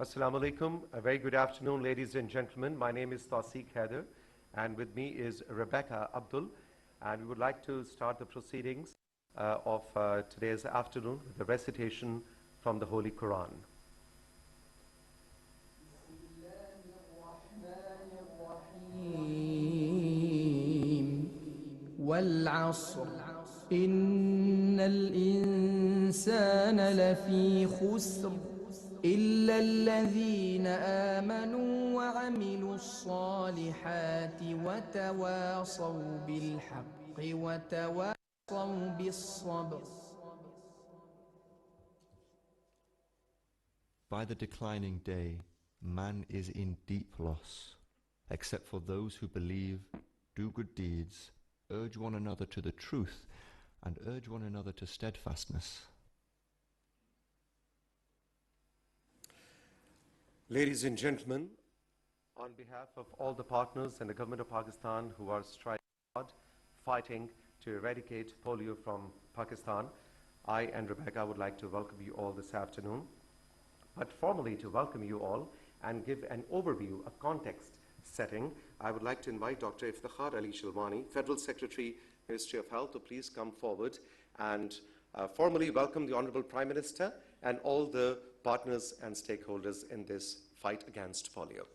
Assalamu alaikum. A very good afternoon, ladies and gentlemen. My name is Tawseek Haider, and with me is Rebecca Abdul. And we would like to start the proceedings of today's afternoon with the recitation from the Holy Quran. والعصر إن الإنسان لفي خسر إلا الذين آمنوا وعملوا الصالحات وتواصوا بالحق وتواصوا بالصبر. By the declining day, man is in deep loss, except for those who believe, do good deeds, urge one another to the truth, and urge one another to steadfastness. Ladies and gentlemen, on behalf of all the partners and the government of Pakistan who are striving hard, fighting to eradicate polio from Pakistan, I and Rebecca would like to welcome you all this afternoon. But formally to welcome you all and give an overview, a context setting, I would like to invite Dr. Iftikhar Ali Shalwani, Federal Secretary, Ministry of Health, to please come forward and formally welcome the Honorable Prime Minister and all the partners and stakeholders in this fight against polio.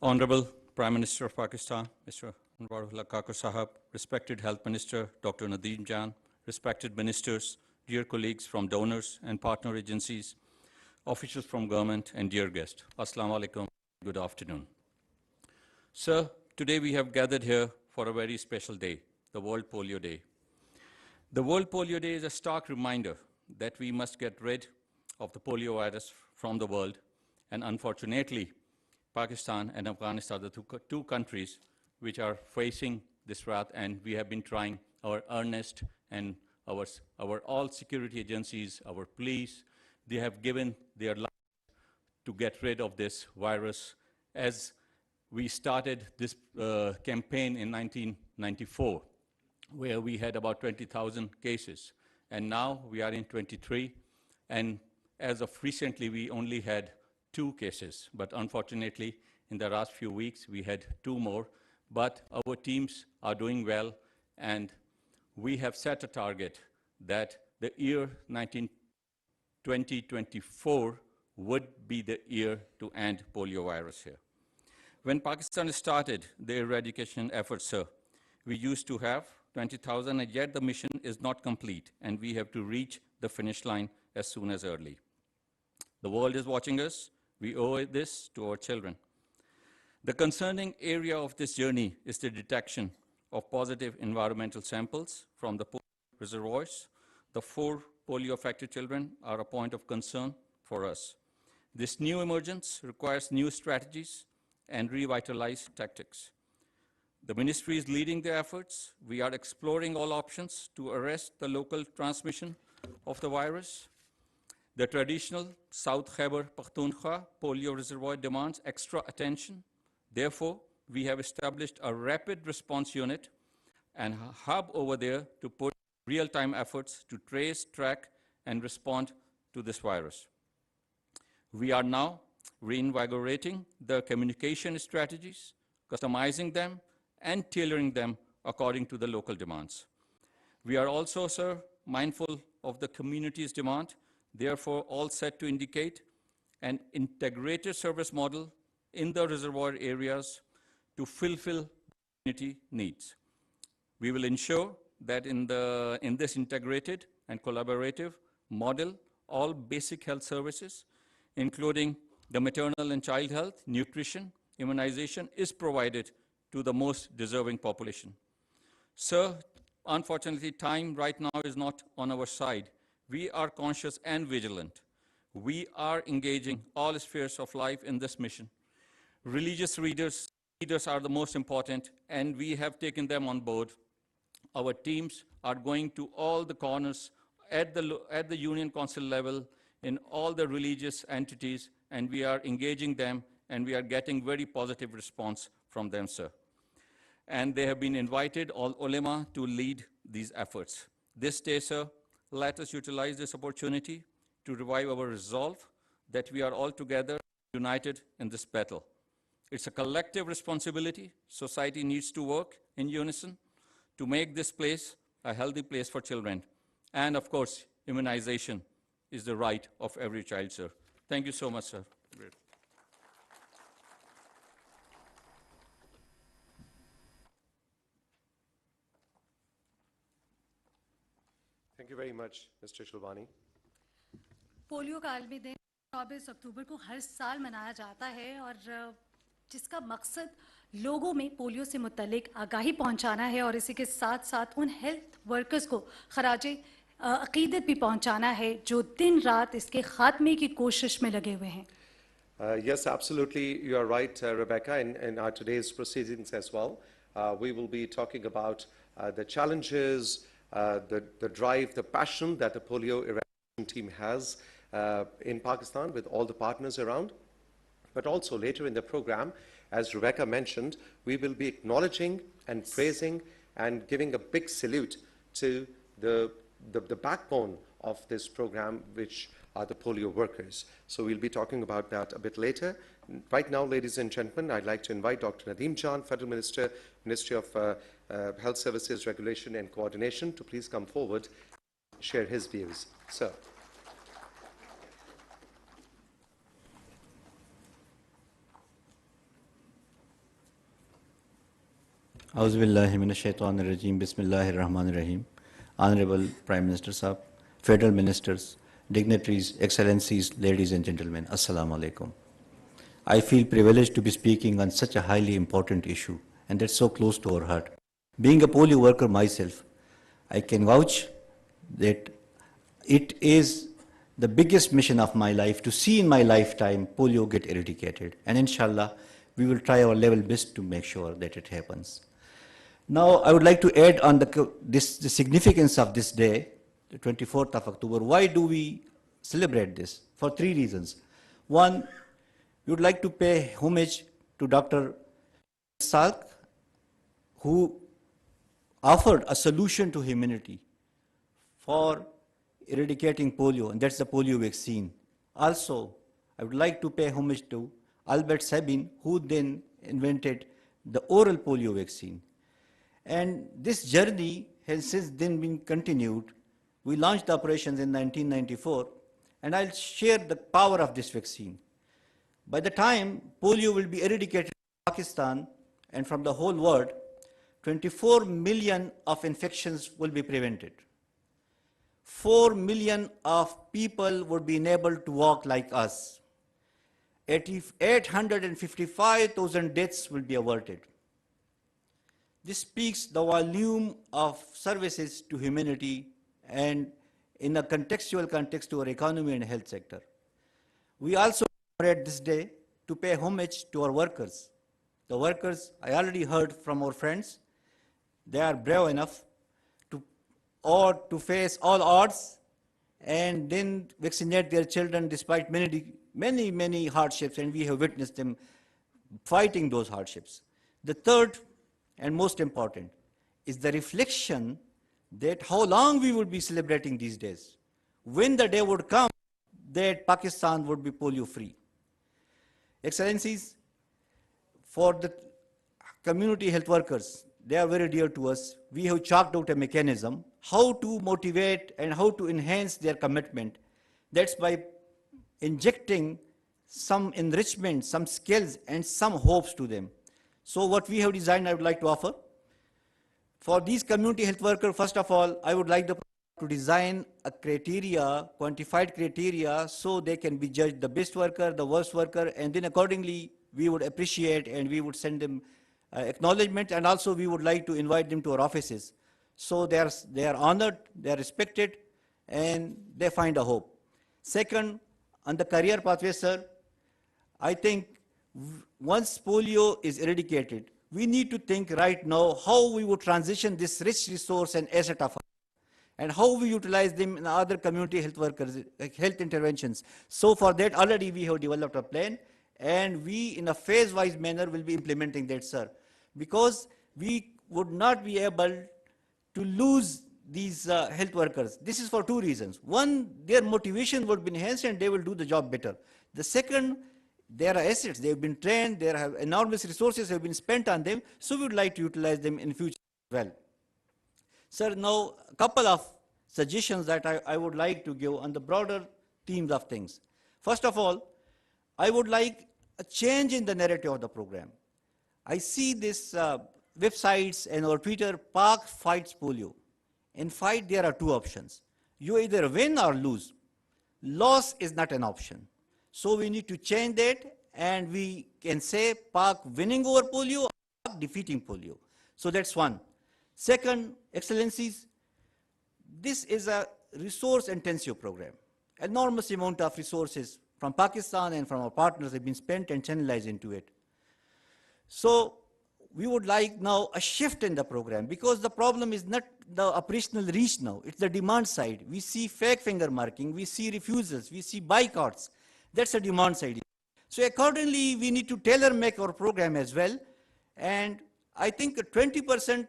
Honorable Prime Minister of Pakistan, Mr. Anwar-ul-Haq Kakar Sahab, respected Health Minister, Dr. Nadeem Jan, respected ministers, dear colleagues from donors and partner agencies, officials from government, and dear guests. Assalamu alaikum, good afternoon. Sir, today we have gathered here for a very special day, the World Polio Day. The World Polio Day is a stark reminder that we must get rid of the polio virus from the world, and unfortunately, Pakistan and Afghanistan are the two countries which are facing this wrath, and we have been trying our earnest, and our all security agencies, our police, they have given their lives to get rid of this virus. As we started this campaign in 1994, where we had about 20,000 cases, and now we are in 23, and as of recently we only had 2 cases, but unfortunately in the last few weeks we had 2 more, but our teams are doing well, and we have set a target that the year 2024 would be the year to end polio virus here. When Pakistan started the eradication efforts, sir, we used to have 20,000, and yet the mission is not complete, and we have to reach the finish line as soon as early. The world is watching us. We owe this to our children. The concerning area of this journey is the detection of positive environmental samples from the polio reservoirs. The 4 polio-affected children are a point of concern for us. This new emergence requires new strategies and revitalized tactics. The ministry is leading the efforts. We are exploring all options to arrest the local transmission of the virus. The traditional South Khyber Pakhtunkhwa polio reservoir demands extra attention. Therefore, we have established a rapid response unit and a hub over there to put real-time efforts to trace, track, and respond to this virus. We are now reinvigorating the communication strategies, customizing them, and tailoring them according to the local demands. We are also, sir, mindful of the community's demand, therefore all set to indicate an integrated service model in the reservoir areas to fulfill community needs. We will ensure that in this integrated and collaborative model, all basic health services, including the maternal and child health, nutrition, immunization, is provided to the most deserving population. Sir, unfortunately, time right now is not on our side. We are conscious and vigilant. We are engaging all spheres of life in this mission. Religious leaders are the most important, and we have taken them on board. Our teams are going to all the corners at the Union Council level, in all the religious entities, and we are engaging them, and we are getting very positive response from them, sir. And they have been invited, all ulema, to lead these efforts. This day, sir, let us utilize this opportunity to revive our resolve that we are all together, united in this battle. It's a collective responsibility. Society needs to work in unison to make this place a healthy place for children. And of course, immunization is the right of every child, sir. Thank you so much, sir. Thank you very much, Mr. Shilvani. Polio का आलमी दिन 24 अक्टूबर को हर साल मनाया जाता है और जिसका मकसद लोगों में पोलियो से मुतल्लिक आगाही पहुंचाना है और इसी के साथ साथ उन हेल्थ वर्कर्स को खराजे अकीदत भी पहुंचाना है जो दिन रात इसके खात्मे की कोशिश में लगे हुए हैं. Yes, absolutely, you are right, Rebecca, in our today's proceedings as well. We will be talking about the challenges, the drive, the passion that the polio eradication team has in Pakistan with all the partners around. But also later in the program, as Rebecca mentioned, we will be acknowledging and praising and giving a big salute to the backbone of this program, which are the polio workers. So we'll be talking about that a bit later. Right now, ladies and gentlemen, I'd like to invite Dr. Nadeem Jan, Federal Minister, Ministry of Health Services Regulation and Coordination, to please come forward and share his views. Sir. Auzubillahi minash shaitanir rajim. Bismillahir Rahmanir Rahim. Honorable Prime Minister Sahab, Federal Ministers, dignitaries, excellencies, ladies and gentlemen, Assalamu alaikum. I feel privileged to be speaking on such a highly important issue, and that's so close to our heart. Being a polio worker myself, I can vouch that it is the biggest mission of my life to see in my lifetime polio get eradicated. And inshallah, we will try our level best to make sure that it happens. Now, I would like to add on the significance of this day, the 24th of October. Why do we celebrate this? For three reasons. One, we would like to pay homage to Dr. Salk, who offered a solution to humanity for eradicating polio, and that's the polio vaccine. Also, I would like to pay homage to Albert Sabin, who then invented the oral polio vaccine. And this journey has since then been continued. We launched the operations in 1994, and I'll share the power of this vaccine. By the time polio will be eradicated in Pakistan and from the whole world, 24 million of infections will be prevented. 4 million of people would be enabled to walk like us. 855,000 deaths will be averted. This speaks the volume of services to humanity and in a contextual context to our economy and health sector. We also commemorate this day to pay homage to our workers. The workers, I already heard from our friends, they are brave enough to face all odds and then vaccinate their children despite many hardships, and we have witnessed them fighting those hardships. The third and most important is the reflection that how long we would be celebrating these days. When the day would come that Pakistan would be polio free. Excellencies, for the community health workers, they are very dear to us. We have chalked out a mechanism how to motivate and how to enhance their commitment. That's by injecting some enrichment, some skills, and some hopes to them. So what we have designed, I would like to offer. For these community health workers, first of all, I would like to design a criteria, quantified criteria, so they can be judged the best worker, the worst worker, and then accordingly, we would appreciate and we would send them acknowledgement, and also we would like to invite them to our offices. So they are honored, they are respected, and they find a hope. Second, on the career pathway, sir, I think once polio is eradicated, we need to think right now how we would transition this rich resource and asset of ours. and how we utilize them in other community health workers, health interventions. So for that, already we have developed a plan, and we, in a phase-wise manner, will be implementing that, sir. Because we would not be able to lose these health workers. This is for two reasons. One, their motivation would be enhanced and they will do the job better. The second, there are assets, they have been trained, there have enormous resources have been spent on them, so we would like to utilize them in future as well. Sir, now a couple of suggestions that I would like to give on the broader themes of things. First of all, I would like a change in the narrative of the program. I see this websites and or Twitter, Pak fights polio. In fight, there are two options. You either win or lose. Loss is not an option. So we need to change that, and we can say Pak winning over polio or Pak defeating polio. So that's one. Second, Excellencies, this is a resource-intensive program. Enormous amount of resources from Pakistan and from our partners have been spent and channelized into it. So we would like now a shift in the program, because the problem is not the operational reach now, it's the demand side. We see fake finger marking, we see refusals, we see boycotts. That's a demand side. So accordingly, we need to tailor make our program as well. And I think 20%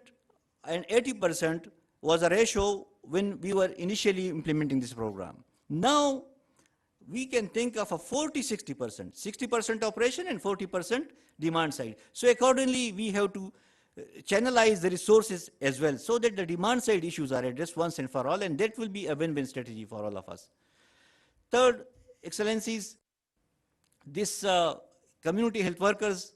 and 80% was a ratio when we were initially implementing this program. Now, we can think of a 40-60%, 60% operation and 40% demand side. So accordingly, we have to channelize the resources as well, so that the demand side issues are addressed once and for all, and that will be a win-win strategy for all of us. Third, Excellencies, this community health workers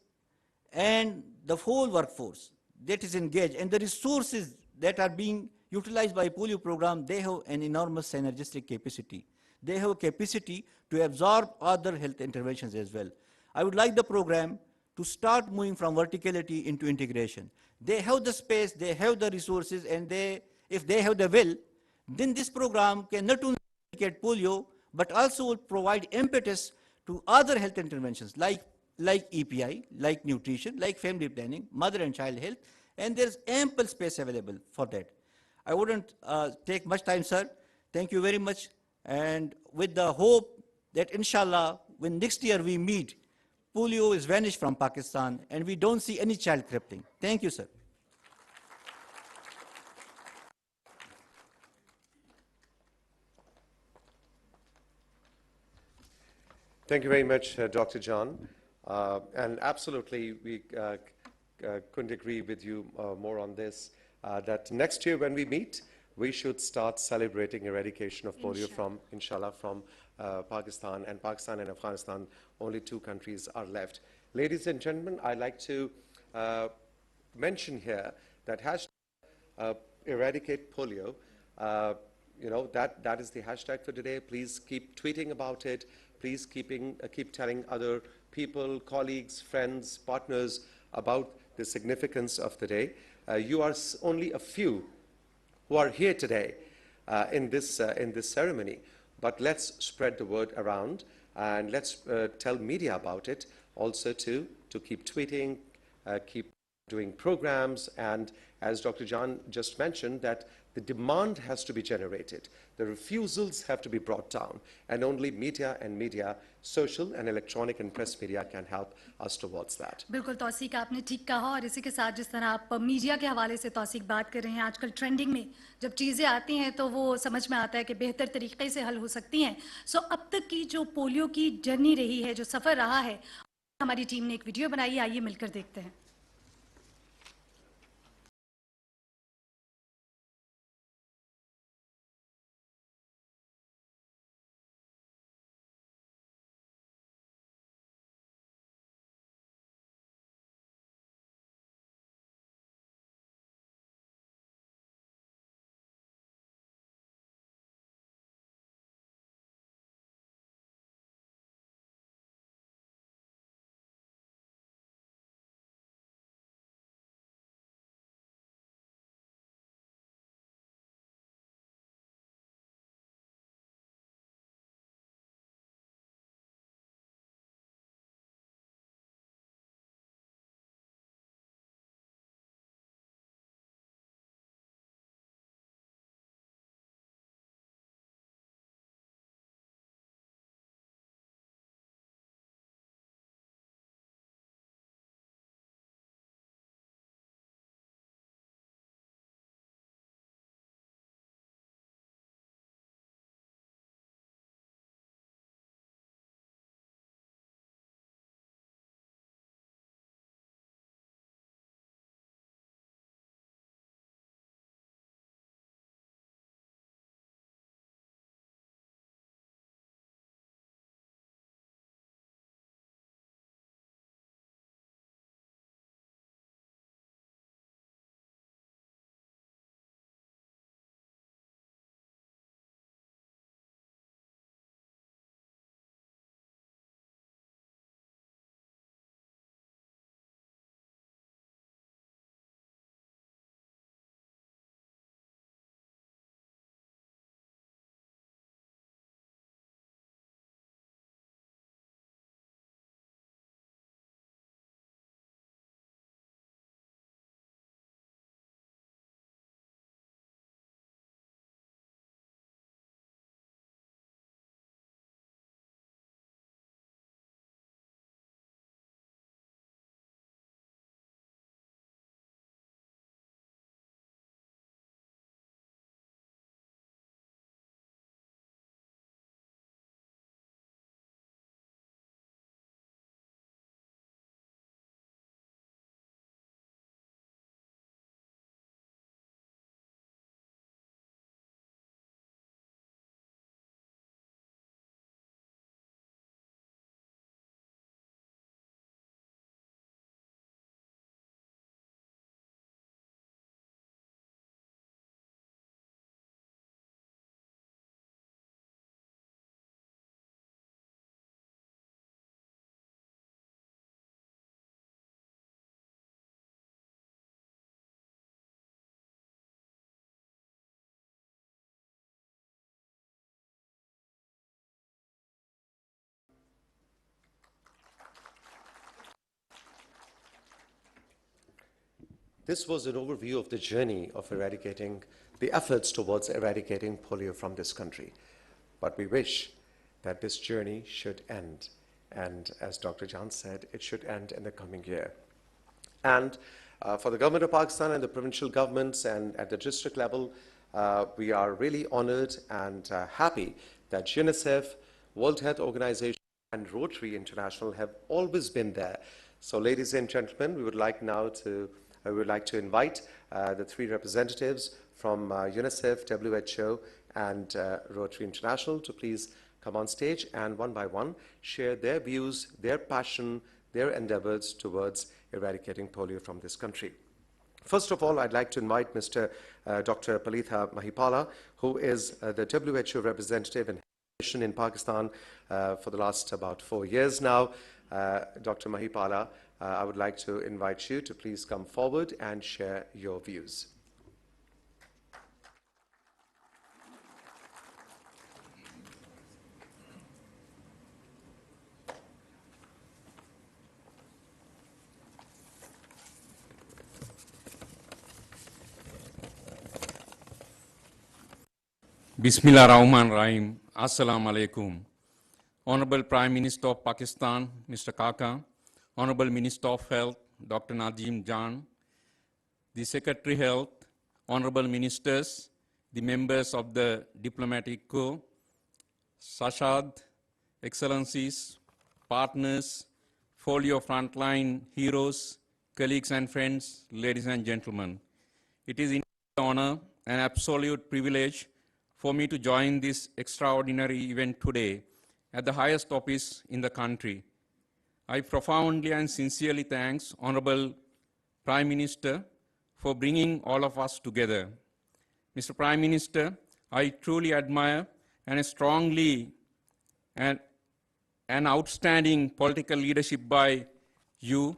and the whole workforce that is engaged and the resources that are being utilized by polio program, they have an enormous synergistic capacity. They have a capacity to absorb other health interventions as well. I would like the program to start moving from verticality into integration. They have the space, they have the resources, and if they have the will, then this program can not only eradicate polio, but also will provide impetus to other health interventions like EPI, like nutrition, like family planning, mother and child health, and there's ample space available for that. I wouldn't take much time, sir. Thank you very much. And with the hope that inshallah, when next year we meet, polio is vanished from Pakistan and we don't see any child crippling. Thank you, sir. Thank you very much, Dr. John. And absolutely, we couldn't agree with you more on this, that next year when we meet, we should start celebrating eradication of polio from, inshallah, from Pakistan. And Pakistan and Afghanistan, only two countries are left. Ladies and gentlemen, I'd like to mention here that hashtag eradicate polio, that is the hashtag for today. Please keep tweeting about it. Please keep telling other people, colleagues, friends, partners about the significance of the day. You are only a few who are here today in this ceremony, but let's spread the word around, and let's tell media about it also to keep tweeting, keep doing programs, and as Dr. John just mentioned, that the demand has to be generated, the refusals have to be brought down, and only media, social and electronic and press media can help us towards that. बिल्कुल तौसीक आपने ठीक कहा, और इसी के साथ जिस तरह आप मीडिया के हवाले से तौसीक बात कर रहे हैं, आजकल ट्रेंडिंग में जब चीज़ें आती हैं तो वो समझ में आता है कि बेहतर तरीके से हल हो सकती हैं. सो अब तक की जो पोलियो की जर्नी रही है, जो सफ़र रहा है, हमारी टीम ने एक वीडियो बनाई है, आइए मिलकर देखते हैं. This was an overview of the journey of eradicating, the efforts towards eradicating polio from this country. But we wish that this journey should end. And as Dr. Jan said, it should end in the coming year. And for the government of Pakistan and the provincial governments and at the district level, we are really honored and happy that UNICEF, World Health Organization, and Rotary International have always been there. So, ladies and gentlemen, we would like now to invite the three representatives from UNICEF, WHO, and Rotary International to please come on stage and one by one share their views, their passion, their endeavors towards eradicating polio from this country. First of all, I'd like to invite Mr. Dr. Palitha Mahipala, who is the WHO representative and mission in Pakistan for the last about 4 years now. Dr. Mahipala, I would like to invite you to please come forward and share your views. Bismillah Rahman Rahim. Assalamu alaikum. Honorable Prime Minister of Pakistan, Mr. Kakar, Honorable Minister of Health, Dr. Najeem Jan, the Secretary Health, Honorable Ministers, the members of the Diplomatic Corps, Sashad, Excellencies, partners, folio frontline heroes, colleagues and friends, ladies and gentlemen. It is an honor and absolute privilege for me to join this extraordinary event today at the highest office in the country. I profoundly and sincerely thank Honorable Prime Minister for bringing all of us together. Mr. Prime Minister, I truly admire and strongly an outstanding political leadership by you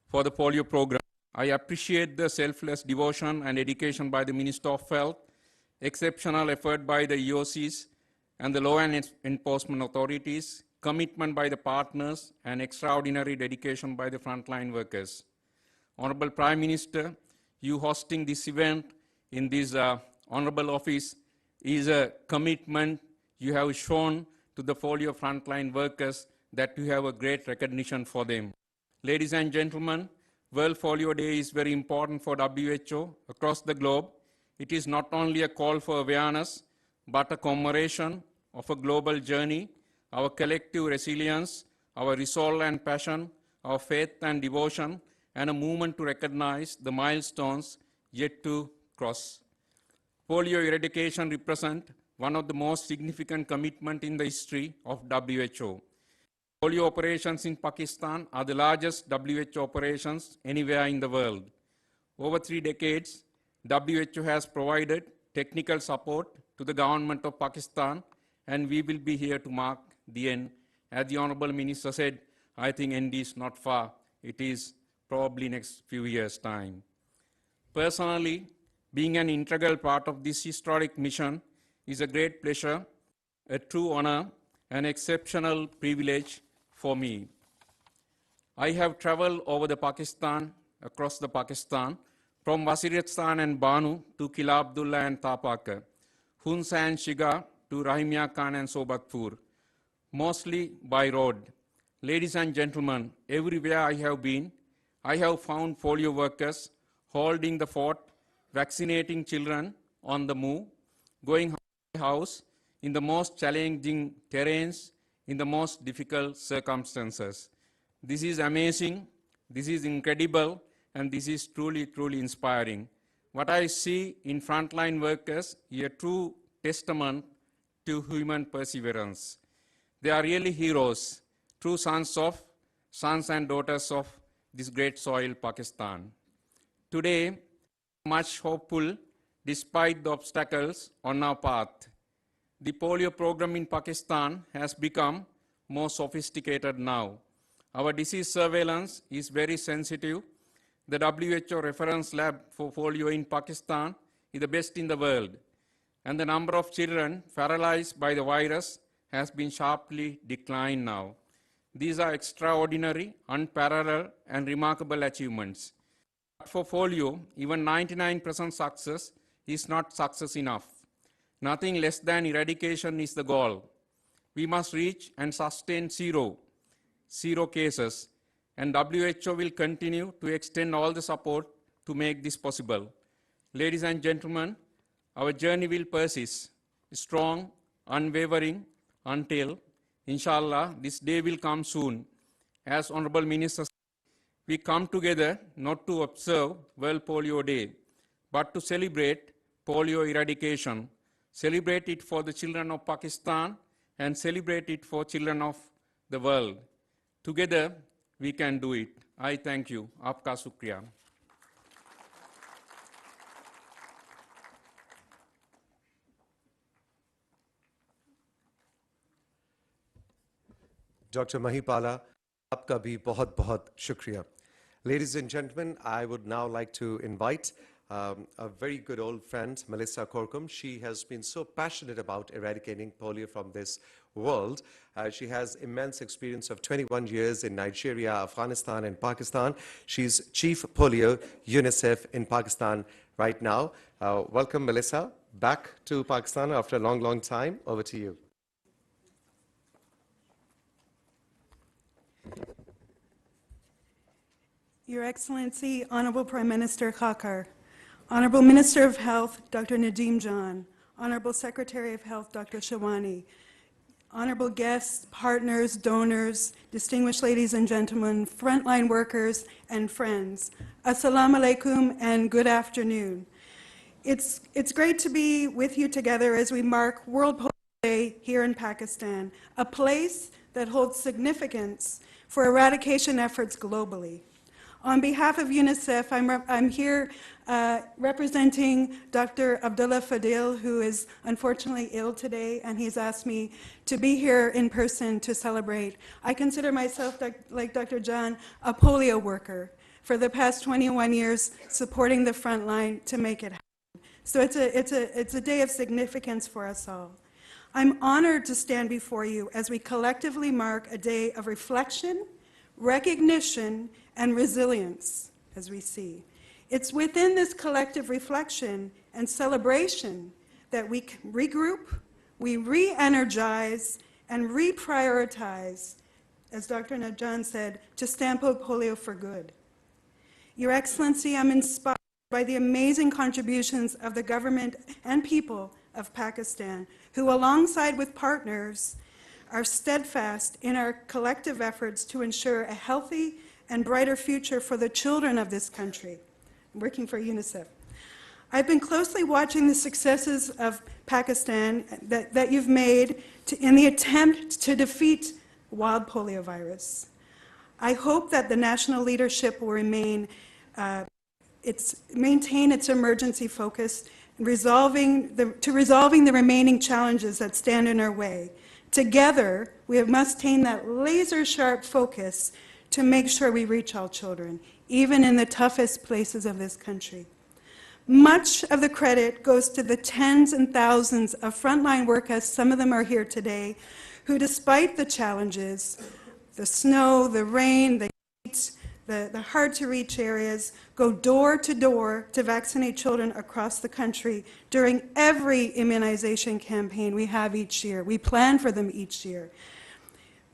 for the polio program. I appreciate the selfless devotion and dedication by the Minister of Health, exceptional effort by the EOCs and the law and enforcement authorities, commitment by the partners, and extraordinary dedication by the frontline workers. Honorable Prime Minister, you hosting this event in this honorable office is a commitment you have shown to the folio frontline workers that you have a great recognition for them. Ladies and gentlemen, World Folio Day is very important for WHO across the globe. It is not only a call for awareness, but a commemoration of a global journey, our collective resilience, our resolve and passion, our faith and devotion, and a movement to recognize the milestones yet to cross. Polio eradication represents one of the most significant commitments in the history of WHO. Polio operations in Pakistan are the largest WHO operations anywhere in the world. Over 3 decades, WHO has provided technical support to the government of Pakistan, and we will be here to mark the end. As the Honorable Minister said, I think end is not far. It is probably next few years' time. Personally, being an integral part of this historic mission is a great pleasure, a true honor, an exceptional privilege for me. I have traveled over the Pakistan, across the Pakistan, from Waziristan and Banu to Kila Abdullah and Tapaka, Hunsa and Shiga to Rahimia Khan and Sobatpur, mostly by road. Ladies and gentlemen, everywhere I have been, I have found folio workers holding the fort, vaccinating children on the move, going house to house in the most challenging terrains, in the most difficult circumstances. This is amazing, this is incredible, and this is truly, truly inspiring. What I see in frontline workers is a true testament to human perseverance. They are really heroes, true sons and daughters of this great soil, Pakistan. Today, much hopeful despite the obstacles on our path. The polio program in Pakistan has become more sophisticated now. Our disease surveillance is very sensitive. The WHO reference lab for polio in Pakistan is the best in the world, and the number of children paralyzed by the virus has been sharply declined now. These are extraordinary, unparalleled, and remarkable achievements. For polio, even 99% success is not success enough. Nothing less than eradication is the goal. We must reach and sustain zero cases, and WHO will continue to extend all the support to make this possible. Ladies and gentlemen, our journey will persist, strong, unwavering, until, inshallah, this day will come soon. As Honorable Minister, we come together not to observe World Polio Day, but to celebrate polio eradication, celebrate it for the children of Pakistan, and celebrate it for children of the world. Together, we can do it. I thank you. Aapka shukriya. Dr. Mahipala, aapka bhi bahut bahut shukriya. Ladies and gentlemen, I would now like to invite a very good old friend, Melissa Korkum. She has been so passionate about eradicating polio from this world. She has immense experience of 21 years in Nigeria, Afghanistan, and Pakistan. She's Chief Polio UNICEF in Pakistan right now. Welcome, Melissa, back to Pakistan after a long, long time. Over to you. Your Excellency, Honorable Prime Minister Kakar, Honorable Minister of Health, Dr. Nadeem John, Honorable Secretary of Health, Dr. Shawani, honorable guests, partners, donors, distinguished ladies and gentlemen, frontline workers, and friends. Assalamu alaikum and good afternoon. It's great to be with you together as we mark World Polio Day here in Pakistan, a place that holds significance for eradication efforts globally. On behalf of UNICEF, I'm here representing Dr. Abdullah Fadil, who is unfortunately ill today, and he's asked me to be here in person to celebrate. I consider myself, like Dr. John, a polio worker for the past 21 years, supporting the front line to make it happen. So it's a day of significance for us all. I'm honored to stand before you as we collectively mark a day of reflection, recognition, and resilience, as we see. It's within this collective reflection and celebration that we regroup, we re-energize, and reprioritize, as Dr. Najan said, to stamp out polio for good. Your Excellency, I'm inspired by the amazing contributions of the government and people of Pakistan, who, alongside with partners, are steadfast in our collective efforts to ensure a healthy and brighter future for the children of this country. I'm working for UNICEF. I've been closely watching the successes of Pakistan that you've made in the attempt to defeat wild polio virus. I hope that the national leadership will maintain its emergency focus in resolving the remaining challenges that stand in our way. Together, we must maintain that laser-sharp focus to make sure we reach all children, even in the toughest places of this country. Much of the credit goes to the tens and thousands of frontline workers, some of them are here today, who despite the challenges, the snow, the rain, the heat, the hard-to-reach areas, go door to vaccinate children across the country during every immunization campaign we have each year. We plan for them each year.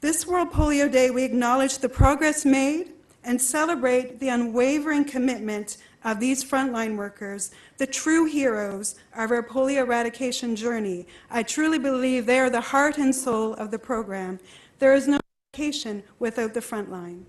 This World Polio Day, we acknowledge the progress made and celebrate the unwavering commitment of these frontline workers, the true heroes of our polio eradication journey. I truly believe they are the heart and soul of the program. There is no eradication without the frontline.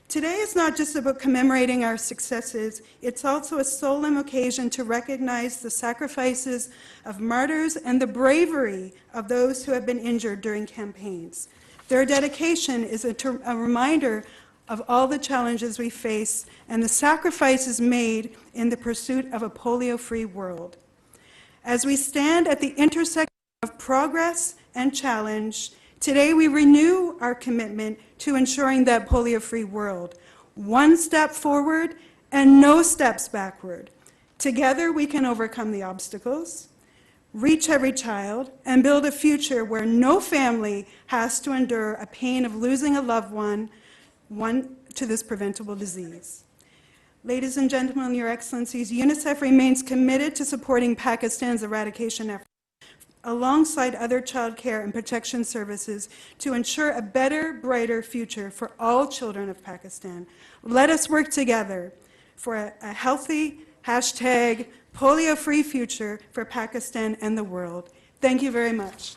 Today is not just about commemorating our successes, it's also a solemn occasion to recognize the sacrifices of martyrs and the bravery of those who have been injured during campaigns. Their dedication is a reminder of all the challenges we face and the sacrifices made in the pursuit of a polio-free world. As we stand at the intersection of progress and challenge, today we renew our commitment to ensuring that polio-free world. One step forward and no steps backward. Together we can overcome the obstacles, reach every child, and build a future where no family has to endure a pain of losing a loved one to this preventable disease. Ladies and gentlemen, Your Excellencies, UNICEF remains committed to supporting Pakistan's eradication efforts alongside other child care and protection services to ensure a better, brighter future for all children of Pakistan. Let us work together for a healthy #polio-free future for Pakistan and the world. Thank you very much.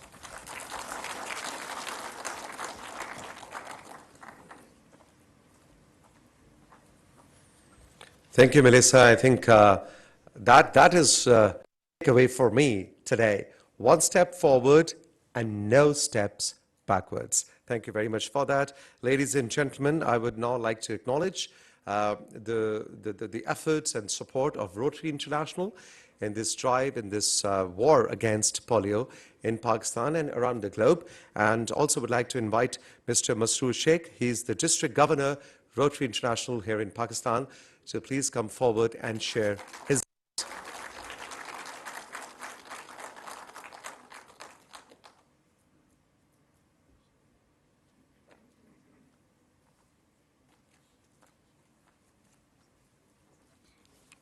Thank you, Melissa. I think that is a takeaway for me today. One step forward and no steps backwards. Thank you very much for that. Ladies and gentlemen, I would now like to acknowledge the efforts and support of Rotary International in this drive, in this war against polio in Pakistan and around the globe. And also would like to invite Mr. Masroor Sheikh. He's the District Governor, Rotary International here in Pakistan. So please come forward and share his.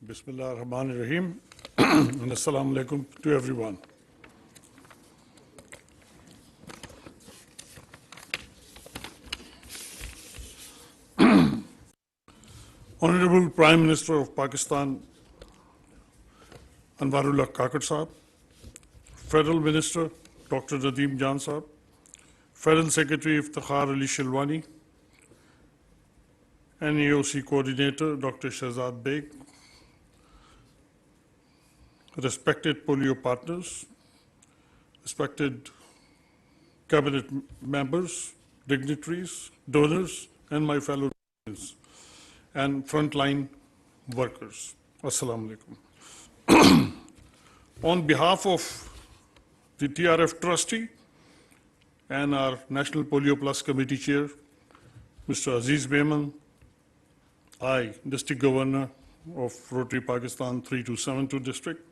Bismillah ar-Rahman ar-Rahim and Assalamu alaikum to everyone. Honorable Prime Minister of Pakistan, Anwar-ul-Haq Kakar Sahab, Federal Minister, Dr. Nadeem Jan Sahab, Federal Secretary Iftikhar Ali Shilwani, NAOC Coordinator, Dr. Shahzad Beg, respected polio partners, respected cabinet members, dignitaries, donors, and my fellow citizens and frontline workers. Assalamu alaikum. On behalf of the TRF trustee and our National Polio Plus Committee Chair, Mr. Aziz Behman, I, District Governor of Rotary Pakistan 3272 District,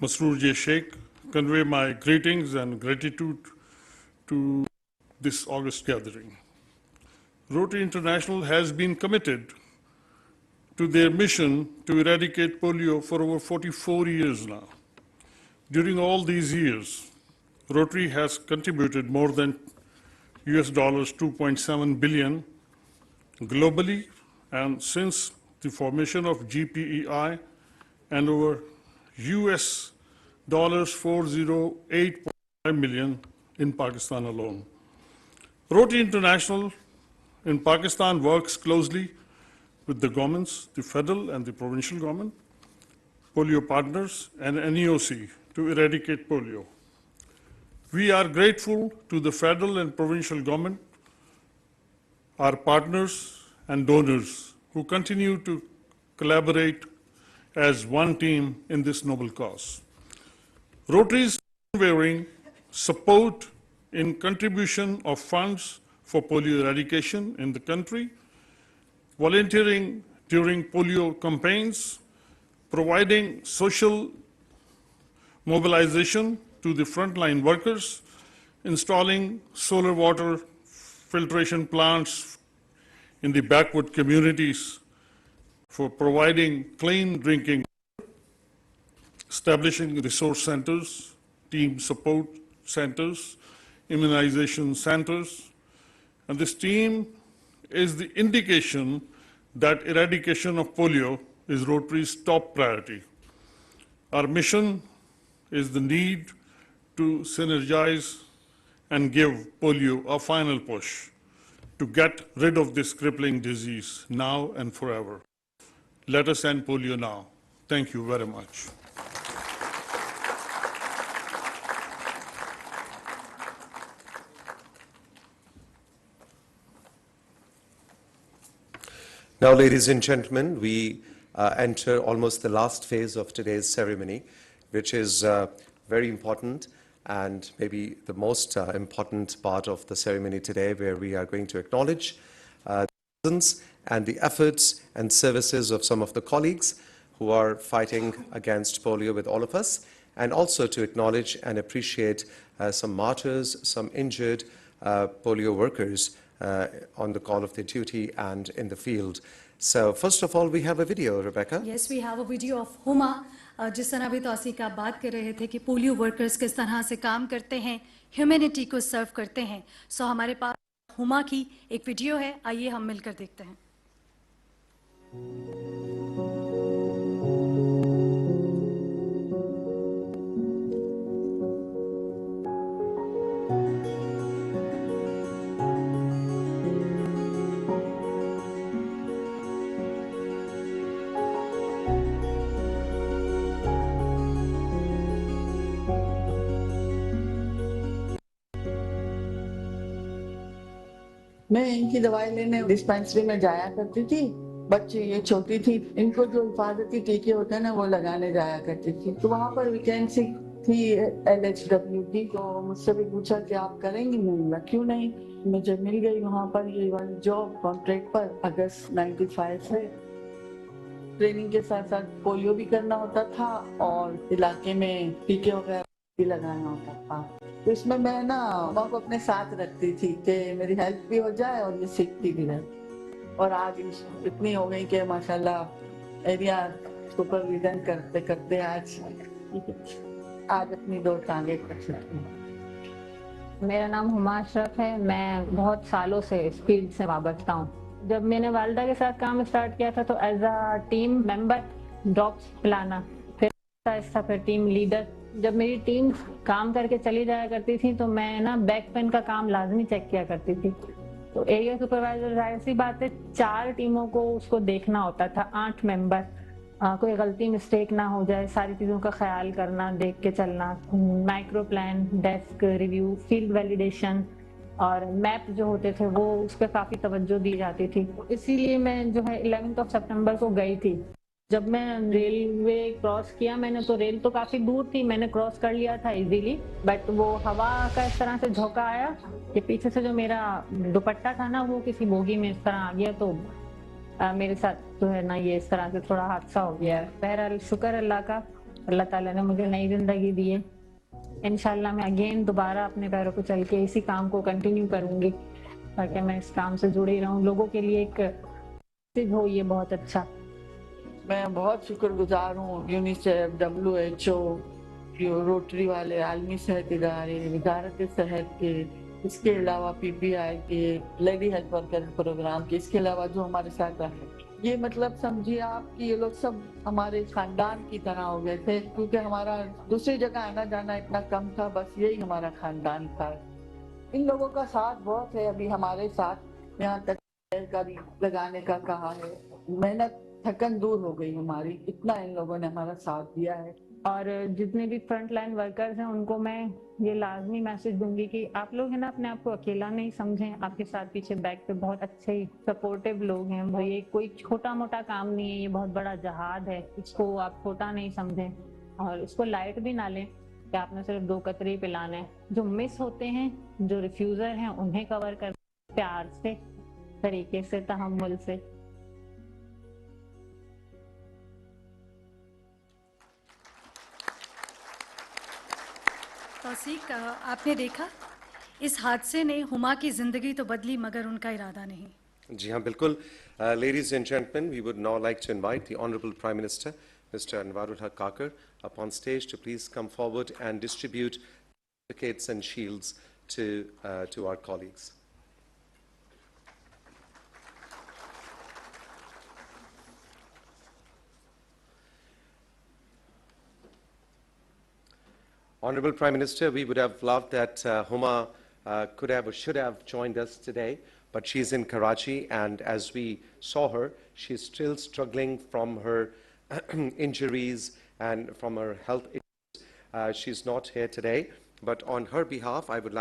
Masroor J. Sheikh, convey my greetings and gratitude to this August gathering. Rotary International has been committed to their mission to eradicate polio for over 44 years now. During all these years, Rotary has contributed more than US dollars 2.7 billion globally, and since the formation of GPEI, and over US dollars 408.5 million in Pakistan alone. Rotary International in Pakistan works closely with the governments, the federal and the provincial government, polio partners, and NAOC to eradicate polio. We are grateful to the federal and provincial government, our partners and donors who continue to collaborate as one team in this noble cause. Rotary's unwavering support in contribution of funds for polio eradication in the country, volunteering during polio campaigns, providing social mobilization to the frontline workers, installing solar water filtration plants in the backward communities for providing clean drinking water, establishing resource centers, team support centers, immunization centers. And this team is the indication that eradication of polio is Rotary's top priority. Our mission is the need to synergize and give polio a final push to get rid of this crippling disease now and forever. Let us end polio now. Thank you very much. Now, ladies and gentlemen, we enter almost the last phase of today's ceremony, which is very important and maybe the most important part of the ceremony today, where we are going to acknowledge the presence and the efforts and services of some of the colleagues who are fighting against polio with all of us, and also to acknowledge and appreciate some martyrs, some injured polio workers on the call of their duty and in the field. So first of all, we have a video, Rebecca. Yes, we have a video of Huma. जिस तरह अभी तौसीक आप बात कर रहे थे कि polio workers किस तरह से काम करते हैं, ह्यूमैनिटी को सर्व करते हैं. सो हमारे पास हुमा की एक वीडियो है, आइए हम मिलकर देखते हैं. मैं इनकी दवाई लेने डिस्पेंसरी में जाया करती थी. बच्चे ये छोटी थी, इनको जो हिफाजती टीके होते हैं ना वो लगाने जाया करती थी. तो वहाँ पर वैकेंसी थी LHW की, तो मुझसे भी पूछा कि आप करेंगी. मैंने बोला क्यों नहीं. मुझे मिल गई वहाँ पर ये वाली जॉब कॉन्ट्रैक्ट पर. अगस्त 95 से ट्रेनिंग के साथ साथ पोलियो भी करना होता था और इलाके में टीके वगैरह भी लगाना होता था. तो इसमें मैं ना माँ को अपने साथ रखती थी कि मेरी हेल्प भी हो जाए और ये सीखती भी रहे. और आज इतनी हो गई कि माशाल्लाह एरिया सुपरविजन करते करते आज अपनी 2 टांगे कर सकती हूँ. मेरा नाम हुमा अशरफ है. मैं बहुत सालों से इस फील्ड से वाबस्ता हूँ. जब मैंने वालिदा के साथ काम स्टार्ट किया था तो as a team member drops पिलाना, फिर आहिस्ता फिर टीम लीडर. जब मेरी टीम काम करके चली जाया करती थी तो मैं ना बैक पेन का काम लाजमी चेक किया करती थी. तो एरिया सुपरवाइजर जाहिर सी बात है 4 टीमों को उसको देखना होता था. 8 मेंबर, कोई गलती मिस्टेक ना हो जाए, सारी चीज़ों का ख्याल करना, देख के चलना. Micro plan, desk review, field validation और मैप जो होते थे वो उस पर काफ़ी तवज्जो दी जाती थी. इसीलिए मैं जो है 11 सितंबर को गई थी. जब मैं रेलवे क्रॉस किया मैंने, तो रेल तो काफ़ी दूर थी, मैंने क्रॉस कर लिया था इजीली. बट वो हवा का इस तरह से झोंका आया कि पीछे से जो मेरा दुपट्टा था ना वो किसी बोगी में इस तरह आ गया. तो मेरे साथ जो है ना ये इस तरह से थोड़ा हादसा हो गया. बहरहाल शुक्र अल्लाह का, अल्लाह ताला ने मुझे नई ज़िंदगी दी है. इंशाल्लाह मैं अगेन दोबारा अपने पैरों पर चल के इसी काम को कंटिन्यू करूँगी ताकि मैं इस काम से जुड़ी रहूँ. लोगों के लिए एक चीज़ हो ये बहुत अच्छा. मैं बहुत शुक्रगुजार हूँ यूनिसेफ, WHO, रोटरी वाले, आलमी सेहत इदारे, वजारत सेहत के, इसके अलावा PPI के, लेडी हेल्थ वर्कर प्रोग्राम के, इसके अलावा जो हमारे साथ रहे. ये मतलब समझिए आप कि ये लोग सब हमारे खानदान की तरह हो गए थे, क्योंकि हमारा दूसरी जगह आना जाना इतना कम था. बस यही हमारा खानदान था. इन लोगों का साथ बहुत है अभी हमारे साथ. यहाँ तक का भी लगाने का कहा है. मेहनत थकन दूर हो गई हमारी, इतना इन लोगों ने हमारा साथ दिया है. और जितने भी फ्रंट लाइन वर्कर्स हैं उनको मैं ये लाजमी मैसेज दूंगी कि आप लोग है ना अपने आप को अकेला नहीं समझें. आपके साथ पीछे बैक पे बहुत अच्छे सपोर्टिव लोग हैं. भाई ये कोई छोटा मोटा काम नहीं है, ये बहुत बड़ा जहाद है. इसको आप छोटा नहीं समझें और इसको लाइट भी ना लें कि आपने सिर्फ 2 कतरे पिलाने हैं. जो मिस होते हैं, जो रिफ्यूज़र हैं, उन्हें कवर कर प्यार से, तरीके से, तहम्मुल से. तौसीक, आपने देखा इस हादसे ने हुमा की ज़िंदगी तो बदली मगर उनका इरादा नहीं. जी हाँ, बिल्कुल. Ladies and gentlemen, we would now like to invite the Honorable Prime Minister, Mr. Anwar-ul-Haq Kakar, upon stage to please come forward and distribute certificates and shields to our colleagues. Honorable Prime Minister, we would have loved that Huma could have or should have joined us today, but she's in Karachi, and as we saw her, she's still struggling from her injuries and from her health issues. She's not here today, but on her behalf, I would like